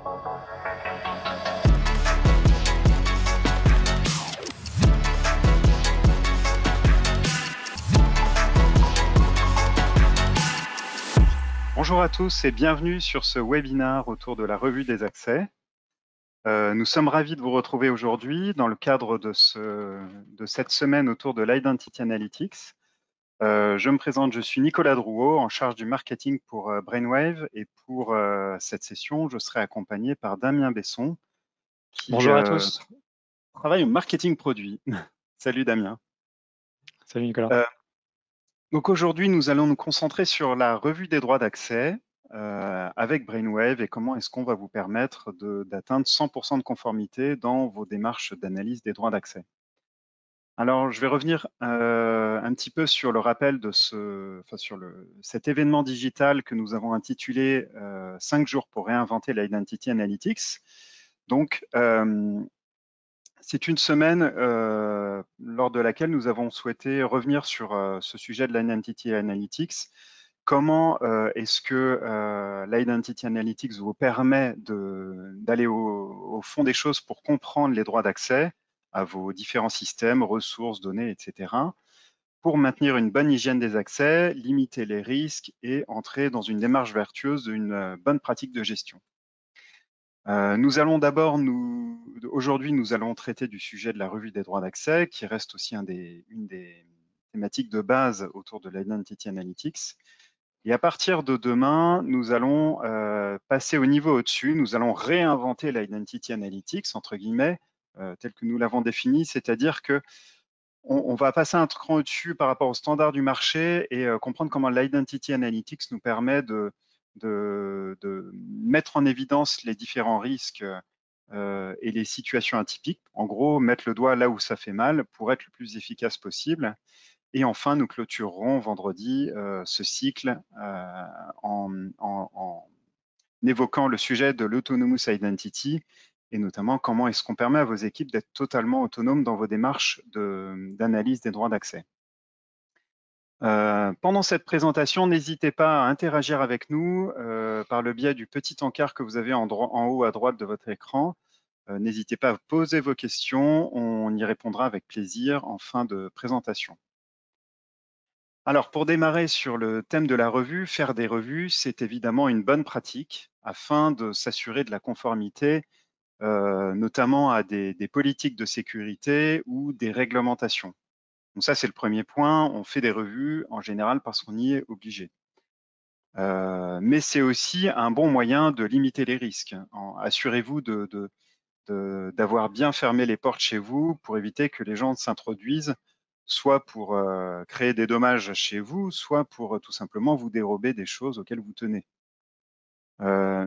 Bonjour à tous et bienvenue sur ce webinaire autour de la revue des accès. Nous sommes ravis de vous retrouver aujourd'hui dans le cadre de cette semaine autour de l'Identity Analytics. Je me présente, je suis Nicolas Drouot, en charge du marketing pour Brainwave, et pour cette session, je serai accompagné par Damien Besson, qui Bonjour à tous. travaille au marketing produit. Salut Damien. Salut Nicolas. Donc aujourd'hui, nous allons nous concentrer sur la revue des droits d'accès avec Brainwave et comment est-ce qu'on va vous permettre d'atteindre 100% de conformité dans vos démarches d'analyse des droits d'accès. Alors, je vais revenir un petit peu sur le rappel de cet événement digital que nous avons intitulé 5 jours pour réinventer l'Identity Analytics. Donc, c'est une semaine lors de laquelle nous avons souhaité revenir sur ce sujet de l'Identity Analytics. Comment est-ce que l'Identity Analytics vous permet d'aller au fond des choses pour comprendre les droits d'accès à vos différents systèmes, ressources, données, etc., pour maintenir une bonne hygiène des accès, limiter les risques et entrer dans une démarche vertueuse d'une bonne pratique de gestion. Nous allons d'abord, aujourd'hui, nous allons traiter du sujet de la revue des droits d'accès, qui reste aussi une des thématiques de base autour de l'Identity Analytics. Et à partir de demain, nous allons passer au niveau au-dessus. Nous allons réinventer l'Identity Analytics, entre guillemets, tel que nous l'avons défini, c'est-à-dire que on va passer un cran au-dessus par rapport aux standards du marché et comprendre comment l'Identity Analytics nous permet de mettre en évidence les différents risques et les situations atypiques. En gros, mettre le doigt là où ça fait mal pour être le plus efficace possible. Et enfin, nous clôturerons vendredi ce cycle en évoquant le sujet de l'Autonomous Identity et notamment comment est-ce qu'on permet à vos équipes d'être totalement autonomes dans vos démarches d'analyse des droits d'accès. Pendant cette présentation, n'hésitez pas à interagir avec nous par le biais du petit encart que vous avez en haut à droite de votre écran. N'hésitez pas à poser vos questions, on y répondra avec plaisir en fin de présentation. Alors, pour démarrer sur le thème de la revue, faire des revues, c'est évidemment une bonne pratique afin de s'assurer de la conformité, notamment à des politiques de sécurité ou des réglementations. Donc ça, c'est le premier point. On fait des revues en général parce qu'on y est obligé. Mais c'est aussi un bon moyen de limiter les risques. Assurez-vous d'avoir bien fermé les portes chez vous pour éviter que les gens s'introduisent, soit pour créer des dommages chez vous, soit pour tout simplement vous dérober des choses auxquelles vous tenez.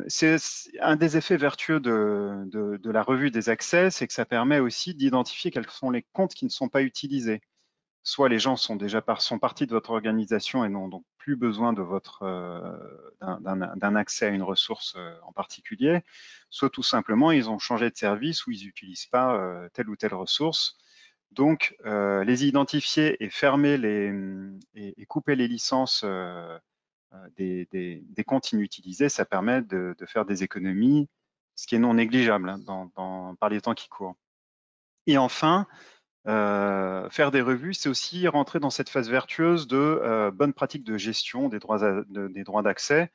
C'est un des effets vertueux de la revue des accès, c'est que ça permet aussi d'identifier quels sont les comptes qui ne sont pas utilisés. Soit les gens sont déjà sont partis de votre organisation et n'ont donc plus besoin de d'un accès à une ressource en particulier, soit tout simplement ils ont changé de service ou ils n'utilisent pas telle ou telle ressource. Donc, les identifier et fermer et couper les licences des comptes inutilisés, ça permet de faire des économies, ce qui est non négligeable par les temps qui courent. Et enfin, faire des revues, c'est aussi rentrer dans cette phase vertueuse de bonne pratique de gestion des droits d'accès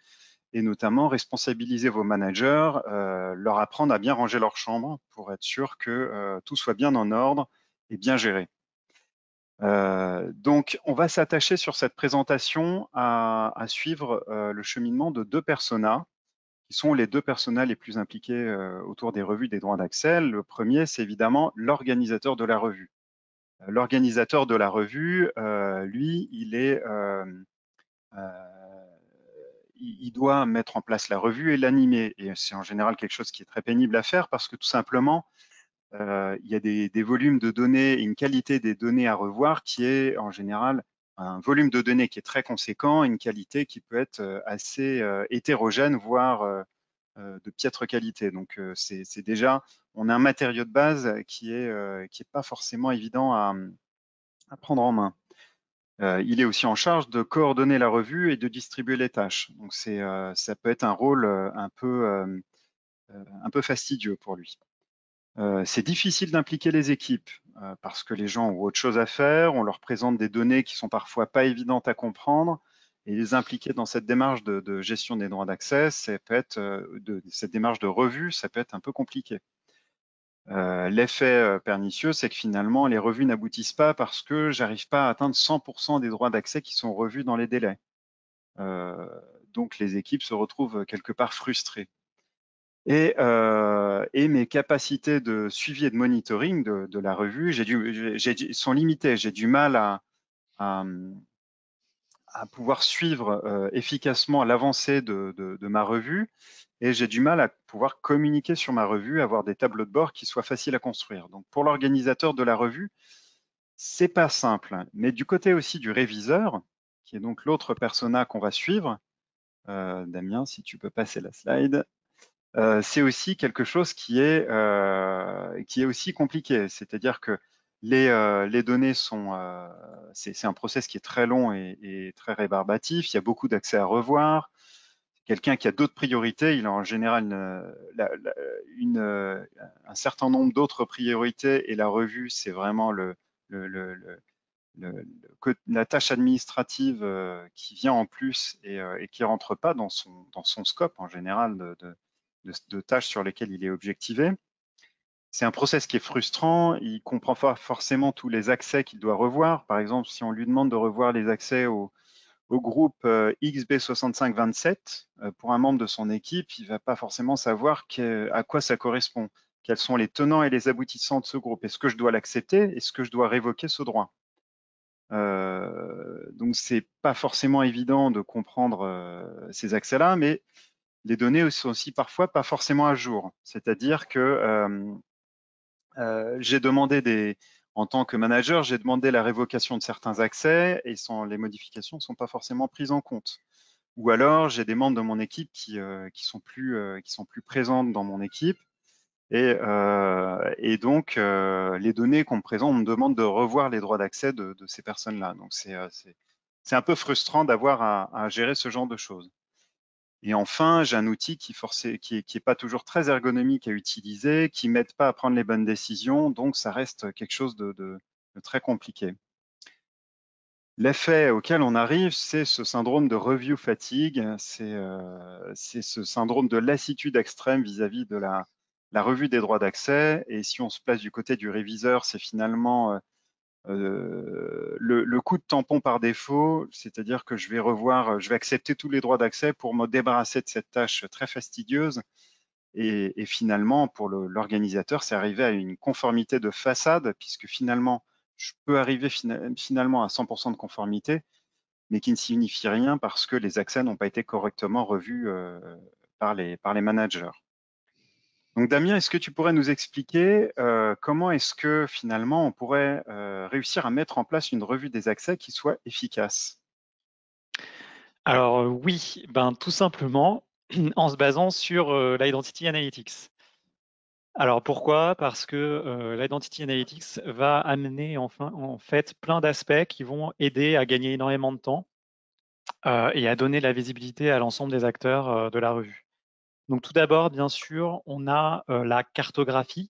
et notamment responsabiliser vos managers, leur apprendre à bien ranger leur chambre pour être sûr que tout soit bien en ordre et bien géré. Donc, on va s'attacher sur cette présentation à suivre le cheminement de deux personas qui sont les deux personas les plus impliqués autour des revues des droits d'accès. Le premier, c'est évidemment l'organisateur de la revue. L'organisateur de la revue, lui, il doit mettre en place la revue et l'animer. Et c'est en général quelque chose qui est très pénible à faire parce que tout simplement, il y a des volumes de données et une qualité des données à revoir qui est en général un volume de données qui est très conséquent et une qualité qui peut être assez hétérogène, voire de piètre qualité. Donc, c'est déjà, on a un matériau de base qui est pas forcément évident à prendre en main. Il est aussi en charge de coordonner la revue et de distribuer les tâches. Donc ça peut être un rôle un peu un peu fastidieux pour lui. C'est difficile d'impliquer les équipes parce que les gens ont autre chose à faire, on leur présente des données qui sont parfois pas évidentes à comprendre, et les impliquer dans cette démarche de gestion des droits d'accès, ça peut être cette démarche de revue, ça peut être un peu compliqué. L'effet pernicieux, c'est que finalement, les revues n'aboutissent pas parce que j'arrive pas à atteindre 100% des droits d'accès qui sont revus dans les délais. Donc les équipes se retrouvent quelque part frustrées. Et mes capacités de suivi et de monitoring de la revue sont limitées. J'ai du mal à, à pouvoir suivre efficacement l'avancée de ma revue, et j'ai du mal à pouvoir communiquer sur ma revue, avoir des tableaux de bord qui soient faciles à construire. Donc pour l'organisateur de la revue, c'est pas simple. Mais du côté aussi du réviseur, qui est donc l'autre persona qu'on va suivre, Damien, si tu peux passer la slide. C'est aussi quelque chose qui est aussi compliqué. C'est-à-dire que les données sont, c'est un process qui est très long et très rébarbatif. Il y a beaucoup d'accès à revoir. Quelqu'un qui a d'autres priorités, il a en général un certain nombre d'autres priorités, et la revue, c'est vraiment le, le- le- la tâche administrative qui vient en plus et qui rentre pas dans son scope en général de tâches sur lesquelles il est objectivé. C'est un process qui est frustrant, il comprend pas forcément tous les accès qu'il doit revoir. Par exemple, si on lui demande de revoir les accès au groupe XB6527, pour un membre de son équipe, il va pas forcément savoir à quoi ça correspond, quels sont les tenants et les aboutissants de ce groupe. Est-ce que je dois l'accepter? Est-ce que je dois révoquer ce droit? Donc c'est pas forcément évident de comprendre ces accès-là, mais les données sont aussi parfois pas forcément à jour. C'est-à-dire que j'ai demandé en tant que manager, j'ai demandé la révocation de certains accès et les modifications ne sont pas forcément prises en compte. Ou alors j'ai des membres de mon équipe qui sont plus présentes dans mon équipe, et donc les données qu'on me présente, on me demande de revoir les droits d'accès de ces personnes-là. Donc c'est un peu frustrant d'avoir à gérer ce genre de choses. Et enfin, j'ai un outil qui est pas toujours très ergonomique à utiliser, qui m'aide pas à prendre les bonnes décisions, donc ça reste quelque chose de très compliqué. L'effet auquel on arrive, c'est ce syndrome de review fatigue, c'est ce syndrome de lassitude extrême vis-à-vis de la revue des droits d'accès. Et si on se place du côté du réviseur, c'est finalement le coup de tampon par défaut, c'est-à-dire que je vais accepter tous les droits d'accès pour me débarrasser de cette tâche très fastidieuse. Et finalement, pour l'organisateur, c'est arriver à une conformité de façade, puisque finalement, je peux arriver finalement à 100% de conformité, mais qui ne signifie rien parce que les accès n'ont pas été correctement revus par les managers. Donc Damien, est-ce que tu pourrais nous expliquer comment est-ce que finalement on pourrait réussir à mettre en place une revue des accès qui soit efficace? Alors oui, tout simplement en se basant sur l'Identity Analytics. Alors pourquoi? Parce que l'Identity Analytics va amener en fait plein d'aspects qui vont aider à gagner énormément de temps et à donner de la visibilité à l'ensemble des acteurs de la revue. Donc tout d'abord, bien sûr, on a la cartographie.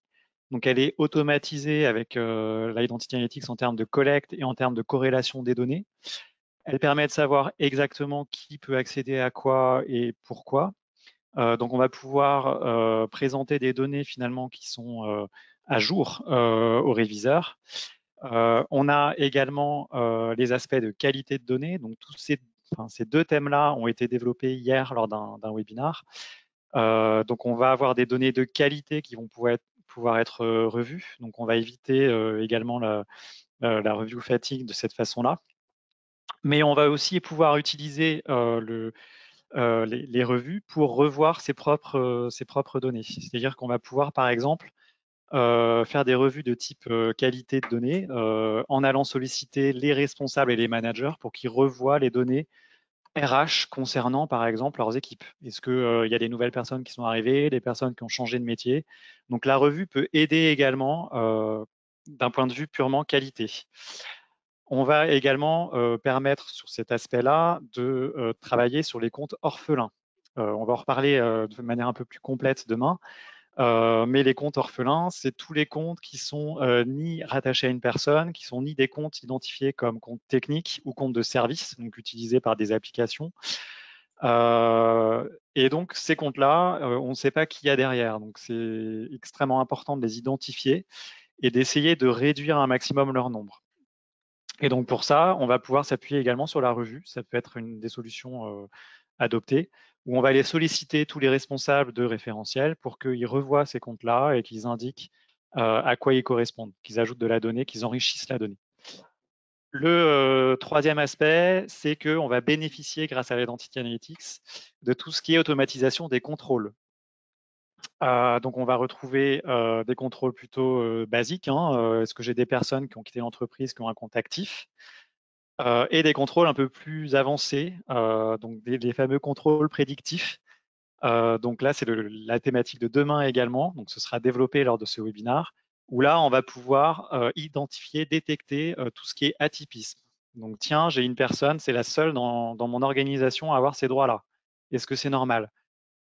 Donc elle est automatisée avec l'Identity Analytics en termes de collecte et en termes de corrélation des données. Elle permet de savoir exactement qui peut accéder à quoi et pourquoi. Donc on va pouvoir présenter des données finalement qui sont à jour aux réviseurs. On a également les aspects de qualité de données. Donc tous ces deux thèmes-là ont été développés hier lors d'un webinar. Donc on va avoir des données de qualité qui vont pouvoir être revues. Donc on va éviter également la review fatigue de cette façon-là. Mais on va aussi pouvoir utiliser les revues pour revoir ses propres données. C'est-à-dire qu'on va pouvoir, par exemple, faire des revues de type qualité de données en allant solliciter les responsables et les managers pour qu'ils revoient les données RH concernant, par exemple, leurs équipes. Est-ce qu'il y a des nouvelles personnes qui sont arrivées, des personnes qui ont changé de métier? Donc la revue peut aider également d'un point de vue purement qualité. On va également permettre sur cet aspect-là de travailler sur les comptes orphelins. On va en reparler de manière un peu plus complète demain. Mais les comptes orphelins, c'est tous les comptes qui sont ni rattachés à une personne, qui sont ni des comptes identifiés comme comptes techniques ou comptes de service, donc utilisés par des applications. Et donc ces comptes-là, on ne sait pas qui y a derrière. Donc c'est extrêmement important de les identifier et d'essayer de réduire un maximum leur nombre. Et donc pour ça, on va pouvoir s'appuyer également sur la revue. Ça peut être une des solutions adoptées, où on va aller solliciter tous les responsables de référentiels pour qu'ils revoient ces comptes-là et qu'ils indiquent à quoi ils correspondent, qu'ils ajoutent de la donnée, qu'ils enrichissent la donnée. Le troisième aspect, c'est qu'on va bénéficier, grâce à l'Identity Analytics, de tout ce qui est automatisation des contrôles. Donc, on va retrouver des contrôles plutôt basiques. Est-ce que j'ai des personnes qui ont quitté l'entreprise, qui ont un compte actif, et des contrôles un peu plus avancés, donc des fameux contrôles prédictifs. Donc là, c'est la thématique de demain également. Donc, ce sera développé lors de ce webinaire, où là, on va pouvoir identifier, détecter tout ce qui est atypisme. Donc, tiens, j'ai une personne, c'est la seule dans mon organisation à avoir ces droits-là. Est-ce que c'est normal?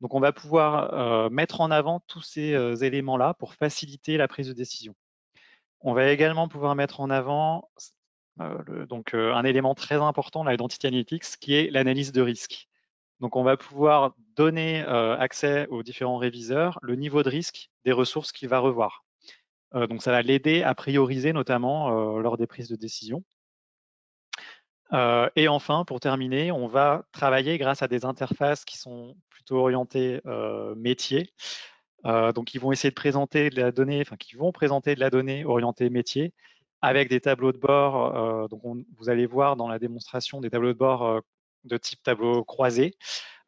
Donc, on va pouvoir mettre en avant tous ces éléments-là pour faciliter la prise de décision. On va également pouvoir mettre en avant un élément très important de l'Identity Analytics, qui est l'analyse de risque. Donc, on va pouvoir donner accès aux différents réviseurs le niveau de risque des ressources qu'il va revoir. Donc, ça va l'aider à prioriser, notamment lors des prises de décision. Et enfin, pour terminer, on va travailler grâce à des interfaces qui sont plutôt orientées métier. Donc, ils vont essayer de présenter de la donnée, enfin, qui vont présenter de la donnée orientée métier avec des tableaux de bord. Donc, vous allez voir dans la démonstration des tableaux de bord de type tableau croisé,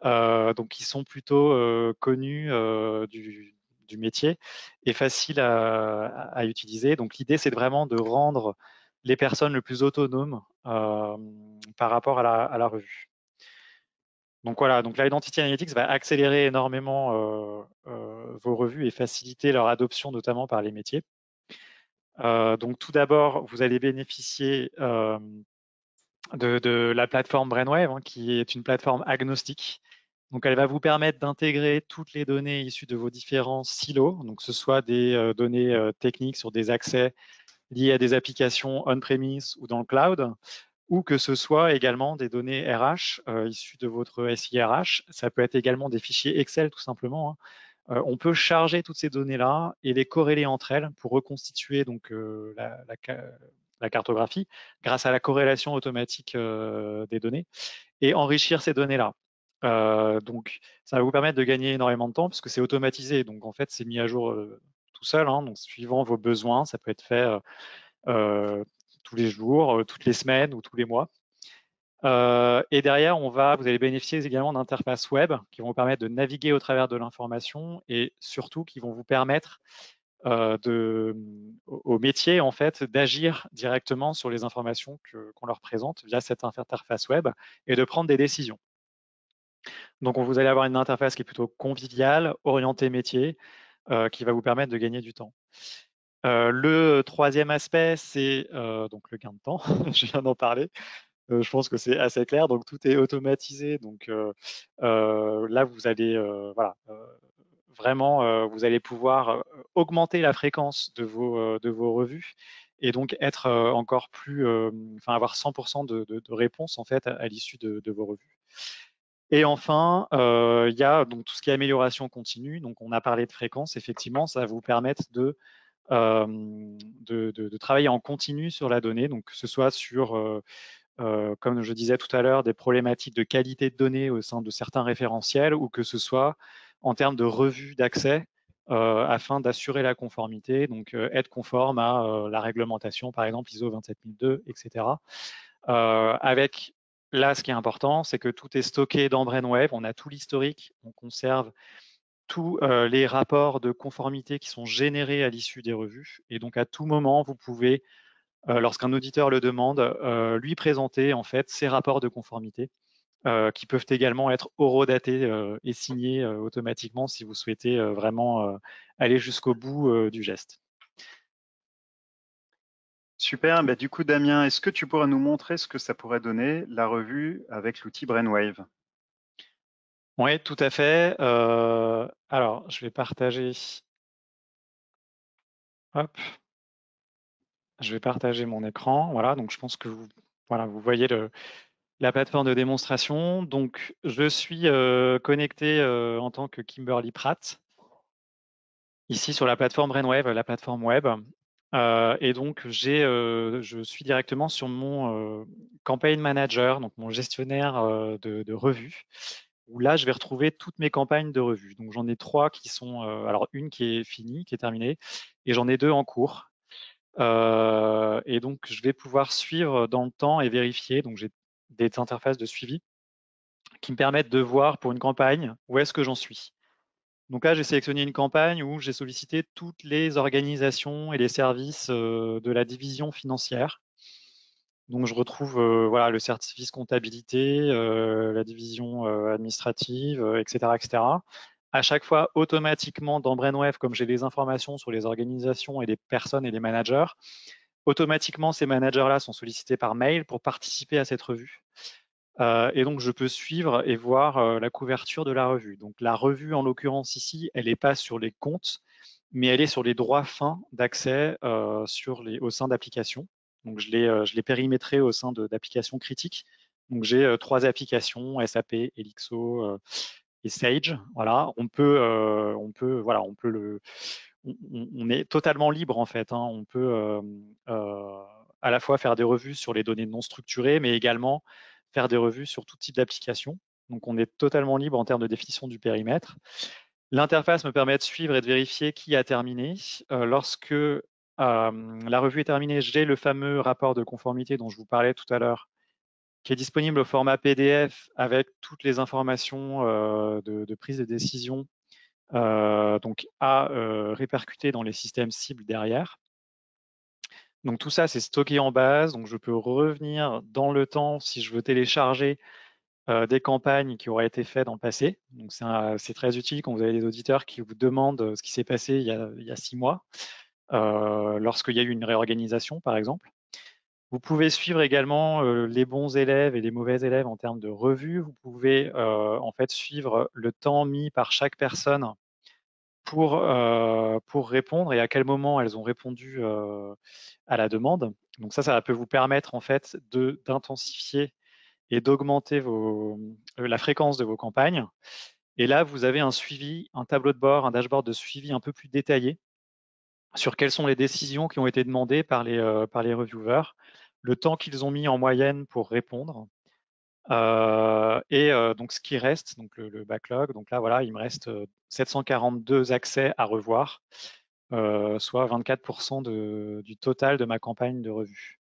donc qui sont plutôt connus du métier et faciles à utiliser. Donc, l'idée, c'est vraiment de rendre les personnes le plus autonomes par rapport à la revue. Donc voilà, donc l'Identity Analytics va accélérer énormément vos revues et faciliter leur adoption, notamment par les métiers. Donc tout d'abord, vous allez bénéficier de la plateforme Brainwave, qui est une plateforme agnostique. Donc elle va vous permettre d'intégrer toutes les données issues de vos différents silos, donc que ce soit des données techniques sur des accès liés à des applications on-premise ou dans le cloud, ou que ce soit également des données RH issues de votre SIRH. Ça peut être également des fichiers Excel, tout simplement. On peut charger toutes ces données-là et les corréler entre elles pour reconstituer donc la cartographie grâce à la corrélation automatique des données et enrichir ces données-là. Donc, ça va vous permettre de gagner énormément de temps puisque c'est automatisé. Donc, en fait, c'est mis à jour tout seul. Donc, suivant vos besoins, ça peut être fait tous les jours, toutes les semaines ou tous les mois. Et derrière, vous allez bénéficier également d'interfaces web qui vont vous permettre de naviguer au travers de l'information et surtout qui vont vous permettre au métier en fait d'agir directement sur les informations qu'on leur présente via cette interface web et de prendre des décisions. Donc, vous allez avoir une interface qui est plutôt conviviale, orientée métier, qui va vous permettre de gagner du temps. Le troisième aspect, c'est donc le gain de temps. Je viens d'en parler. Je pense que c'est assez clair. Donc, tout est automatisé. Donc, là, vous allez vraiment, vous allez pouvoir augmenter la fréquence de vos revues et donc être encore plus, avoir 100% de réponses en fait à l'issue de vos revues. Et enfin, il y a donc tout ce qui est amélioration continue. Donc, on a parlé de fréquence. Effectivement, ça va vous permettre de travailler en continu sur la donnée, donc que ce soit sur comme je disais tout à l'heure, des problématiques de qualité de données au sein de certains référentiels ou que ce soit en termes de revue d'accès afin d'assurer la conformité, donc être conforme à la réglementation, par exemple ISO 27002, etc. Avec là, ce qui est important, c'est que tout est stocké dans Brainwave, on a tout l'historique, on conserve tous les rapports de conformité qui sont générés à l'issue des revues et donc à tout moment, vous pouvez lorsqu'un auditeur le demande, lui présenter en fait ses rapports de conformité qui peuvent également être horodatés et signés automatiquement si vous souhaitez vraiment aller jusqu'au bout du geste. Super, bah, du coup Damien, est-ce que tu pourrais nous montrer ce que ça pourrait donner, la revue avec l'outil Brainwave? Oui, tout à fait. Alors, je vais partager. Hop, je vais partager mon écran. Voilà, donc je pense que voilà, vous voyez la plateforme de démonstration. Donc, je suis connecté en tant que Kimberly Pratt, ici sur la plateforme Brainwave, la plateforme web. Et donc, je suis directement sur mon campaign manager, donc mon gestionnaire de revues, où là, je vais retrouver toutes mes campagnes de revues. Donc, j'en ai 3 qui sont, alors une qui est finie, qui est terminée, et j'en ai 2 en cours. Et donc, je vais pouvoir suivre dans le temps et vérifier. Donc, j'ai des interfaces de suivi qui me permettent de voir pour une campagne où est-ce que j'en suis. Donc là, j'ai sélectionné une campagne où j'ai sollicité toutes les organisations et les services de la division financière. Donc je retrouve voilà, le service comptabilité, la division administrative, etc., etc. À chaque fois, automatiquement, dans Brainwave, comme j'ai les informations sur les organisations et les personnes et les managers, automatiquement, ces managers-là sont sollicités par mail pour participer à cette revue. Et donc, je peux suivre et voir la couverture de la revue. Donc, la revue, en l'occurrence ici, elle n'est pas sur les comptes, mais elle est sur les droits fins d'accès au sein d'applications. Donc, je l'ai périmétré au sein d'applications critiques. Donc, j'ai 3 applications, SAP, Elixo et Sage. Voilà, voilà, on est totalement libre en fait, hein. On peut à la fois faire des revues sur les données non structurées, mais également faire des revues sur tout type d'application. Donc on est totalement libre en termes de définition du périmètre. L'interface me permet de suivre et de vérifier qui a terminé. Lorsque la revue est terminée, j'ai le fameux rapport de conformité dont je vous parlais tout à l'heure, qui est disponible au format PDF avec toutes les informations de prise de décision donc à répercuter dans les systèmes cibles derrière. Donc tout ça, c'est stocké en base, donc je peux revenir dans le temps si je veux télécharger des campagnes qui auraient été faites dans le passé. Donc c'est très utile quand vous avez des auditeurs qui vous demandent ce qui s'est passé il y a 6 mois, lorsqu'il y a eu une réorganisation, par exemple. Vous pouvez suivre également les bons élèves et les mauvais élèves en termes de revues. Vous pouvez en fait suivre le temps mis par chaque personne pour répondre et à quel moment elles ont répondu à la demande. Donc ça peut vous permettre en fait d'intensifier et d'augmenter la fréquence de vos campagnes. Et là, vous avez un suivi, un tableau de bord, un dashboard de suivi un peu plus détaillé sur quelles sont les décisions qui ont été demandées par les reviewers, le temps qu'ils ont mis en moyenne pour répondre, et donc ce qui reste, donc le backlog. Donc là, voilà, il me reste 742 accès à revoir, soit 24% du total de ma campagne de revue.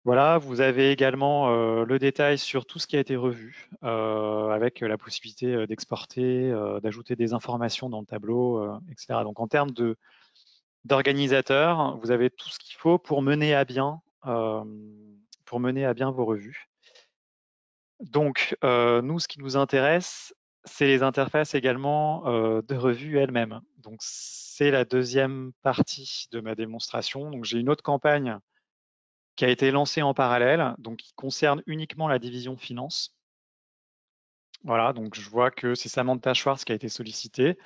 Voilà, vous avez également le détail sur tout ce qui a été revu, avec la possibilité d'exporter, d'ajouter des informations dans le tableau, etc. Donc en termes d'organisateur, vous avez tout ce qu'il faut pour mener à bien vos revues. Donc, nous, ce qui nous intéresse, c'est les interfaces également de revue elles-mêmes. Donc, c'est la deuxième partie de ma démonstration. Donc, j'ai une autre campagne qui a été lancée en parallèle, donc qui concerne uniquement la division finance. Voilà, donc je vois que c'est Samantha Schwartz qui a été sollicitée.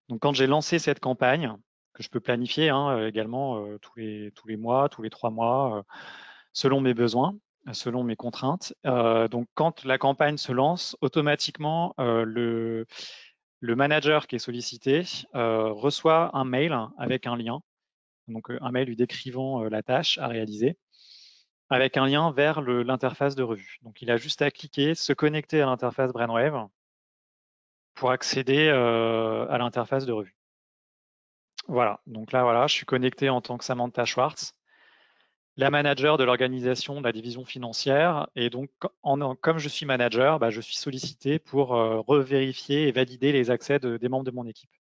Donc, quand j'ai lancé cette campagne, que je peux planifier hein, également tous les mois, tous les 3 mois, selon mes besoins, selon mes contraintes. Donc, quand la campagne se lance, automatiquement, le manager qui est sollicité reçoit un mail avec un lien, donc un mail lui décrivant la tâche à réaliser, avec un lien vers l'interface de revue. Donc, il a juste à cliquer, se connecter à l'interface Brainwave pour accéder à l'interface de revue. Voilà, donc là, voilà, je suis connecté en tant que Samantha Schwartz, la manager de l'organisation de la division financière. Et donc, comme je suis manager, bah, je suis sollicité pour revérifier et valider les accès des membres de mon équipe.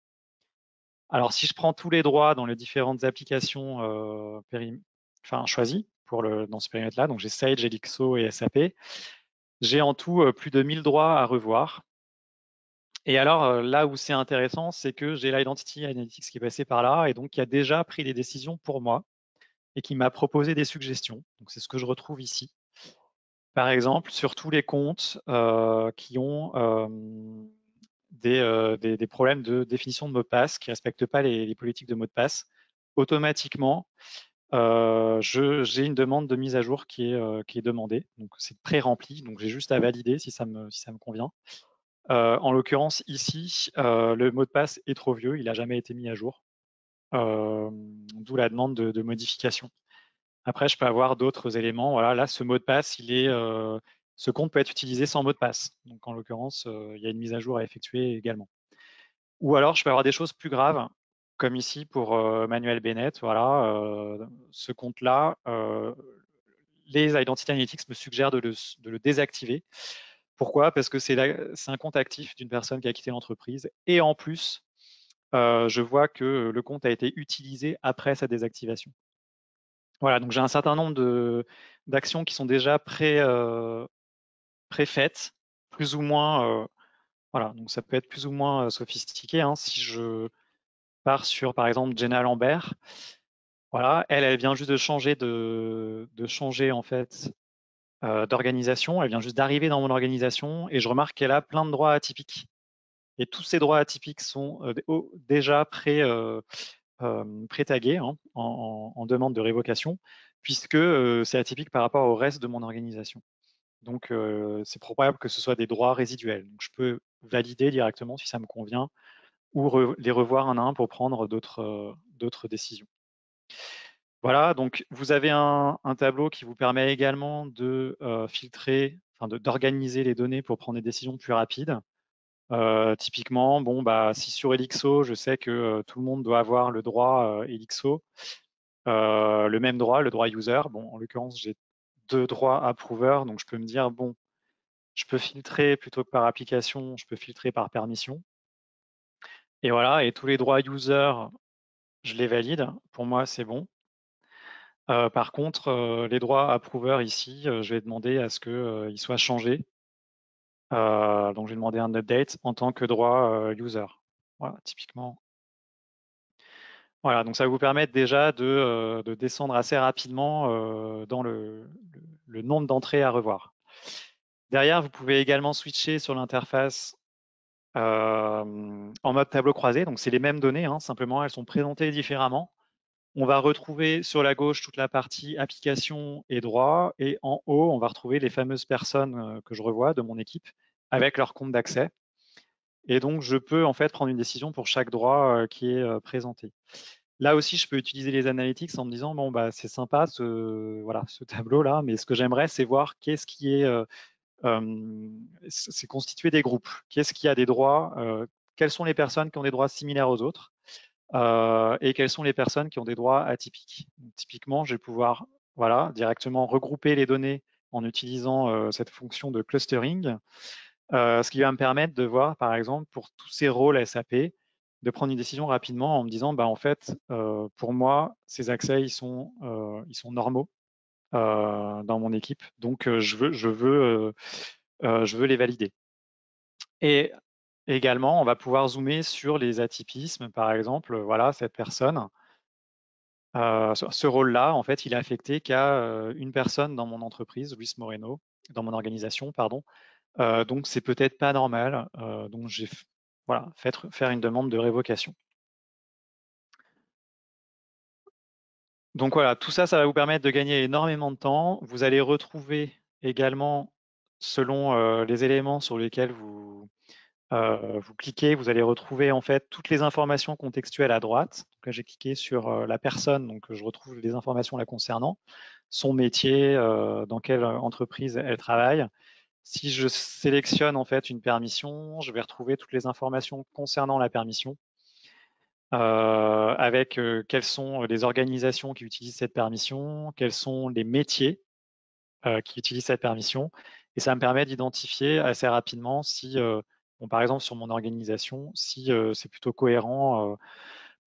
Alors, si je prends tous les droits dans les différentes applications choisies dans ce périmètre-là, donc j'ai Sage, Elixo et SAP, j'ai en tout plus de 1000 droits à revoir. Et alors, là où c'est intéressant, c'est que j'ai l'Identity Analytics qui est passé par là et donc qui a déjà pris des décisions pour moi et qui m'a proposé des suggestions. Donc, c'est ce que je retrouve ici. Par exemple, sur tous les comptes qui ont des problèmes de définition de mot de passe, qui ne respectent pas les politiques de mot de passe, automatiquement, j'ai une demande de mise à jour qui est demandée. Donc, c'est pré-rempli. Donc, j'ai juste à valider si ça me convient. En l'occurrence, ici, le mot de passe est trop vieux. Il n'a jamais été mis à jour. D'où la demande de modification. Après, je peux avoir d'autres éléments. Voilà, là, ce mot de passe, ce compte peut être utilisé sans mot de passe. Donc, en l'occurrence, il y a une mise à jour à effectuer également. Ou alors, je peux avoir des choses plus graves, comme ici pour Manuel Bennett. Voilà, ce compte-là, les Identity Analytics me suggèrent de le désactiver. Pourquoi? Parce que c'est un compte actif d'une personne qui a quitté l'entreprise. Et en plus, je vois que le compte a été utilisé après sa désactivation. Voilà, donc j'ai un certain nombre d'actions qui sont déjà préfaites, plus ou moins. Voilà, donc ça peut être plus ou moins sophistiqué. Hein. Si je pars sur, par exemple, Jenna Lambert, voilà, elle vient juste de changer en fait d'organisation. Elle vient juste d'arriver dans mon organisation et je remarque qu'elle a plein de droits atypiques. Et tous ces droits atypiques sont déjà pré-tagués hein, en demande de révocation, puisque c'est atypique par rapport au reste de mon organisation. Donc, c'est probable que ce soit des droits résiduels. Donc, je peux valider directement si ça me convient ou les revoir un à un pour prendre d'autres décisions. Voilà, donc vous avez un tableau qui vous permet également de filtrer, enfin d'organiser les données pour prendre des décisions plus rapides. Typiquement, bon, bah, si sur Elixo, je sais que tout le monde doit avoir le droit Elixo, le même droit, le droit user. Bon, en l'occurrence, j'ai 2 droits approuveurs, donc je peux me dire, bon, je peux filtrer plutôt que par application, je peux filtrer par permission. Et voilà, et tous les droits user, je les valide. Pour moi, c'est bon. Par contre, les droits approuveurs ici, je vais demander à ce qu'ils soient changés. Donc, je vais demander un update en tant que droit user. Voilà, typiquement. Voilà, donc ça va vous permettre déjà de descendre assez rapidement dans le nombre d'entrées à revoir. Derrière, vous pouvez également switcher sur l'interface en mode tableau croisé. Donc, c'est les mêmes données, hein, simplement, elles sont présentées différemment. On va retrouver sur la gauche toute la partie application et droit. Et en haut, on va retrouver les fameuses personnes que je revois de mon équipe avec leur compte d'accès. Et donc, je peux en fait prendre une décision pour chaque droit qui est présenté. Là aussi, je peux utiliser les analytics en me disant, bon, bah, c'est sympa voilà, ce tableau-là, mais ce que j'aimerais, c'est voir qu'est-ce qui est c'est constituer des groupes. Qu'est-ce qui a des droits quelles sont les personnes qui ont des droits similaires aux autres et quelles sont les personnes qui ont des droits atypiques. Donc, typiquement, je vais pouvoir voilà, directement regrouper les données en utilisant cette fonction de clustering, ce qui va me permettre de voir, par exemple, pour tous ces rôles SAP, de prendre une décision rapidement en me disant, bah, en fait, pour moi, ces accès, ils sont normaux dans mon équipe, donc je veux les valider. Et également, on va pouvoir zoomer sur les atypismes. Par exemple, voilà, cette personne, ce rôle-là, en fait, il est affecté qu'à une personne dans mon entreprise, Luis Moreno, dans mon organisation, pardon. Donc, c'est peut-être pas normal. Donc, j'ai voilà, faire une demande de révocation. Donc voilà, tout ça, ça va vous permettre de gagner énormément de temps. Vous allez retrouver également, selon les éléments sur lesquels vous cliquez, vous allez retrouver en fait toutes les informations contextuelles à droite. Donc là, j'ai cliqué sur la personne, donc je retrouve les informations la concernant, son métier, dans quelle entreprise elle travaille. Si je sélectionne en fait une permission, je vais retrouver toutes les informations concernant la permission, avec quelles sont les organisations qui utilisent cette permission, quels sont les métiers qui utilisent cette permission. Et ça me permet d'identifier assez rapidement si, bon, par exemple, sur mon organisation, si c'est plutôt cohérent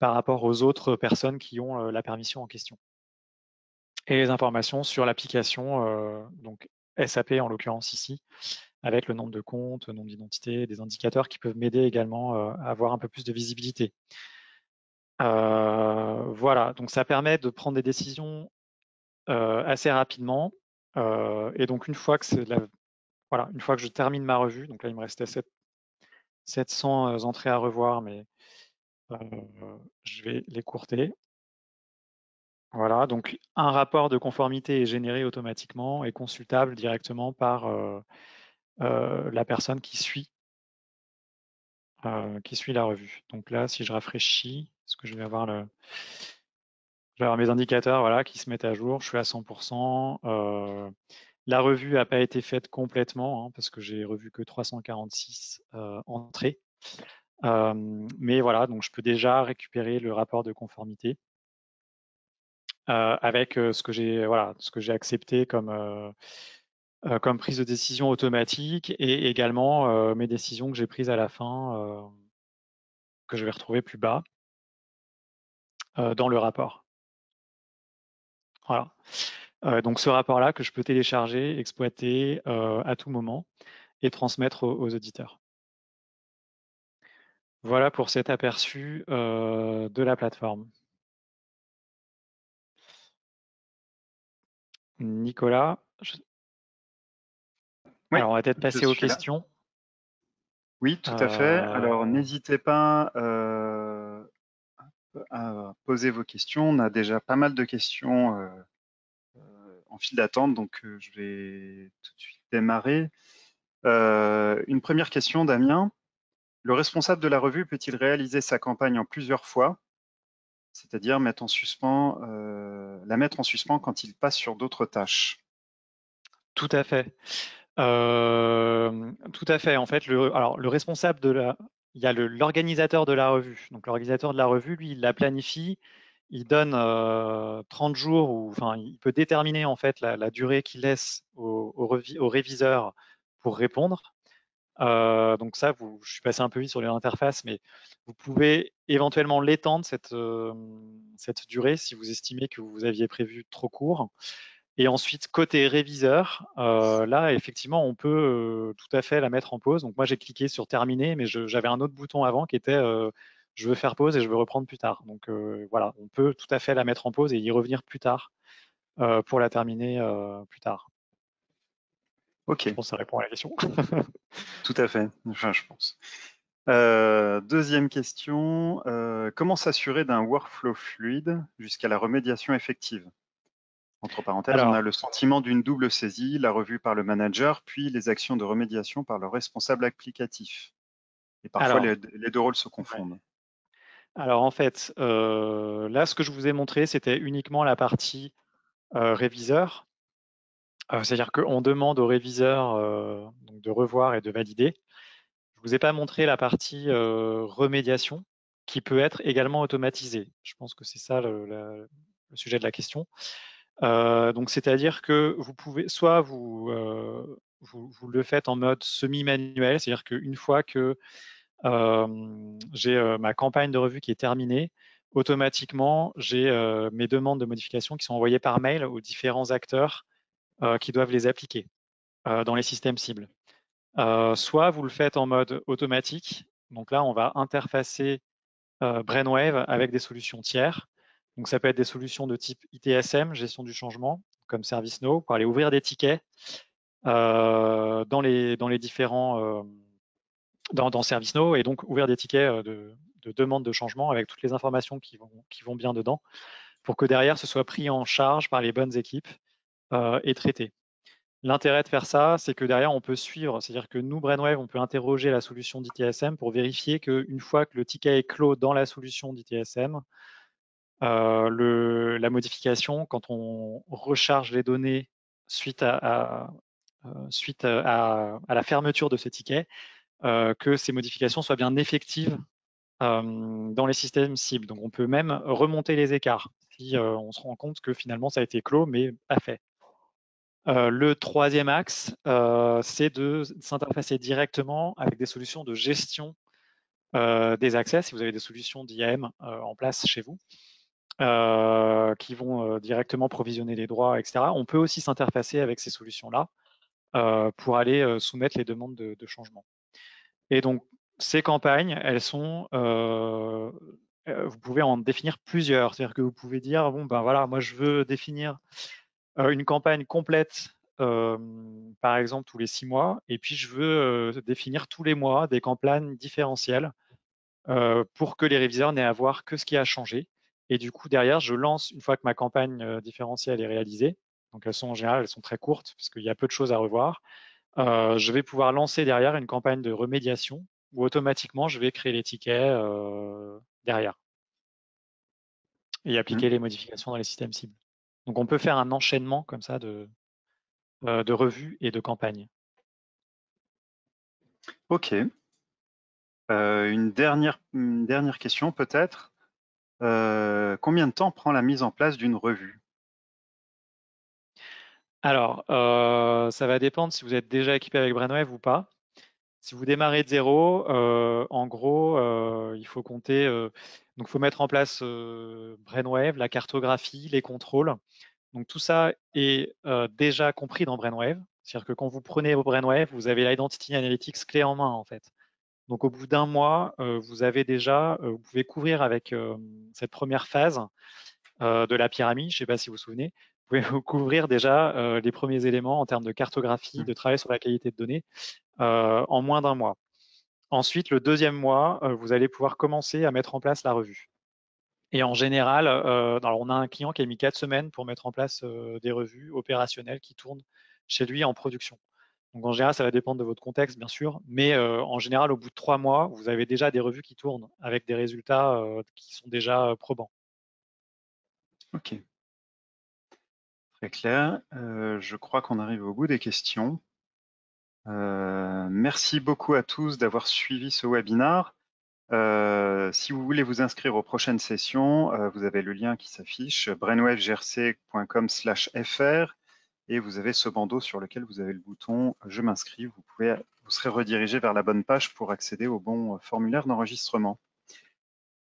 par rapport aux autres personnes qui ont la permission en question. Et les informations sur l'application, donc SAP en l'occurrence ici, avec le nombre de comptes, le nombre d'identités, des indicateurs qui peuvent m'aider également à avoir un peu plus de visibilité. Voilà, donc ça permet de prendre des décisions assez rapidement. Et donc une fois que voilà, une fois que je termine ma revue, donc là il me restait 700 entrées à revoir, mais je vais l'écourter. Voilà, donc un rapport de conformité est généré automatiquement et consultable directement par la personne qui suit la revue. Donc là, si je rafraîchis, parce que je vais avoir mes indicateurs, voilà, qui se mettent à jour, je suis à 100%. La revue n'a pas été faite complètement, hein, parce que j'ai revu que 346 entrées. Mais voilà, donc je peux déjà récupérer le rapport de conformité avec ce que j'ai accepté comme prise de décision automatique et également mes décisions que j'ai prises à la fin, que je vais retrouver plus bas dans le rapport. Voilà. Donc ce rapport-là que je peux télécharger, exploiter à tout moment et transmettre aux auditeurs. Voilà pour cet aperçu de la plateforme. Nicolas, Oui, alors on va peut-être je passer aux suis là. questions. Oui, tout à fait. Alors, n'hésitez pas à poser vos questions. On a déjà pas mal de questions en file d'attente, donc je vais tout de suite démarrer. Une première question, Damien. Le responsable de la revue peut-il réaliser sa campagne en plusieurs fois, c'est-à-dire la mettre en suspens quand il passe sur d'autres tâches? Tout à fait. Tout à fait. En fait, le responsable il y a l'organisateur de la revue. Donc l'organisateur de la revue, lui, il la planifie. Il donne 30 jours, ou enfin, il peut déterminer en fait la durée qu'il laisse au réviseur pour répondre. Donc ça, je suis passé un peu vite sur l'interface, mais vous pouvez éventuellement l'étendre cette durée si vous estimez que vous aviez prévu trop court. Et ensuite, côté réviseur, là, effectivement, on peut tout à fait la mettre en pause. Donc moi, j'ai cliqué sur terminer, mais j'avais un autre bouton avant qui était je veux faire pause et je veux reprendre plus tard. Donc voilà, on peut tout à fait la mettre en pause et y revenir plus tard pour la terminer plus tard. Ok, Je pense que ça répond à la question. tout à fait. Enfin, je pense. Deuxième question, comment s'assurer d'un workflow fluide jusqu'à la remédiation effective? Entre parenthèses, on a Alors, le sentiment d'une double saisie, la revue par le manager, puis les actions de remédiation par le responsable applicatif. Et parfois, alors, les deux rôles se ouais. confondent. Alors en fait, là, ce que je vous ai montré, c'était uniquement la partie réviseur. C'est-à-dire qu'on demande au réviseur donc de revoir et de valider. Je ne vous ai pas montré la partie remédiation qui peut être également automatisée. Je pense que c'est ça le sujet de la question. Donc, c'est-à-dire que vous pouvez, soit vous le faites en mode semi-manuel, c'est-à-dire qu'une fois que j'ai ma campagne de revue qui est terminée, automatiquement, j'ai mes demandes de modification qui sont envoyées par mail aux différents acteurs qui doivent les appliquer dans les systèmes cibles. Soit vous le faites en mode automatique. Donc là, on va interfacer Brainwave avec des solutions tiers. Donc ça peut être des solutions de type ITSM, gestion du changement, comme ServiceNow, pour aller ouvrir des tickets dans les différents dans ServiceNow et donc ouvrir des tickets de demande de changement avec toutes les informations qui vont bien dedans pour que derrière ce soit pris en charge par les bonnes équipes et traité. L'intérêt de faire ça, c'est que derrière, on peut suivre, c'est-à-dire que nous, Brainwave, on peut interroger la solution d'ITSM pour vérifier qu'une fois que le ticket est clos dans la solution d'ITSM, la modification, quand on recharge les données suite à la fermeture de ce ticket, que ces modifications soient bien effectives dans les systèmes cibles. Donc on peut même remonter les écarts si on se rend compte que finalement ça a été clos mais pas fait. Le troisième axe, c'est de s'interfacer directement avec des solutions de gestion des accès, si vous avez des solutions d'IAM en place chez vous, qui vont directement provisionner les droits, etc. On peut aussi s'interfacer avec ces solutions-là pour aller soumettre les demandes de changement. Et donc, ces campagnes, elles sont, vous pouvez en définir plusieurs. C'est-à-dire que vous pouvez dire, bon, ben voilà, moi je veux définir une campagne complète par exemple tous les 6 mois, et puis je veux définir tous les mois des campagnes différentielles pour que les réviseurs n'aient à voir que ce qui a changé. Et du coup, derrière, je lance, une fois que ma campagne différentielle est réalisée, donc elles sont en général, elles sont très courtes, parce qu'il y a peu de choses à revoir, je vais pouvoir lancer derrière une campagne de remédiation où automatiquement, je vais créer les tickets derrière et Mmh. appliquer les modifications dans les systèmes cibles. Donc, on peut faire un enchaînement comme ça de revues et de campagnes. Ok. Une dernière question peut-être. Combien de temps prend la mise en place d'une revue? Alors, ça va dépendre si vous êtes déjà équipé avec Brainwave ou pas. Si vous démarrez de zéro, en gros, il faut compter, donc il faut mettre en place Brainwave, la cartographie, les contrôles. Donc tout ça est déjà compris dans Brainwave. C'est-à-dire que quand vous prenez vos Brainwave, vous avez l'Identity Analytics clé en main en fait. Donc au bout d'un mois, vous avez déjà, vous pouvez couvrir avec cette première phase de la pyramide, je ne sais pas si vous vous souvenez, vous pouvez couvrir déjà les premiers éléments en termes de cartographie, Mmh. de travail sur la qualité de données en moins d'un mois. Ensuite, le deuxième mois, vous allez pouvoir commencer à mettre en place la revue. Et en général, alors on a un client qui a mis 4 semaines pour mettre en place des revues opérationnelles qui tournent chez lui en production. Donc en général, ça va dépendre de votre contexte, bien sûr, mais en général, au bout de 3 mois, vous avez déjà des revues qui tournent avec des résultats qui sont déjà probants. Ok, très clair. Je crois qu'on arrive au bout des questions. Merci beaucoup à tous d'avoir suivi ce webinaire. Si vous voulez vous inscrire aux prochaines sessions, vous avez le lien qui s'affiche, brainwavegrc.com/fr, et vous avez ce bandeau sur lequel vous avez le bouton « Je m'inscris ». Vous serez redirigé vers la bonne page pour accéder au bon formulaire d'enregistrement.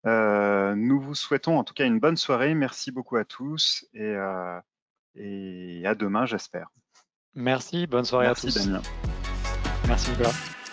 Nous vous souhaitons en tout cas une bonne soirée. Merci beaucoup à tous et à demain, j'espère. Merci, bonne soirée à Merci tous. Damien. Merci Nicolas.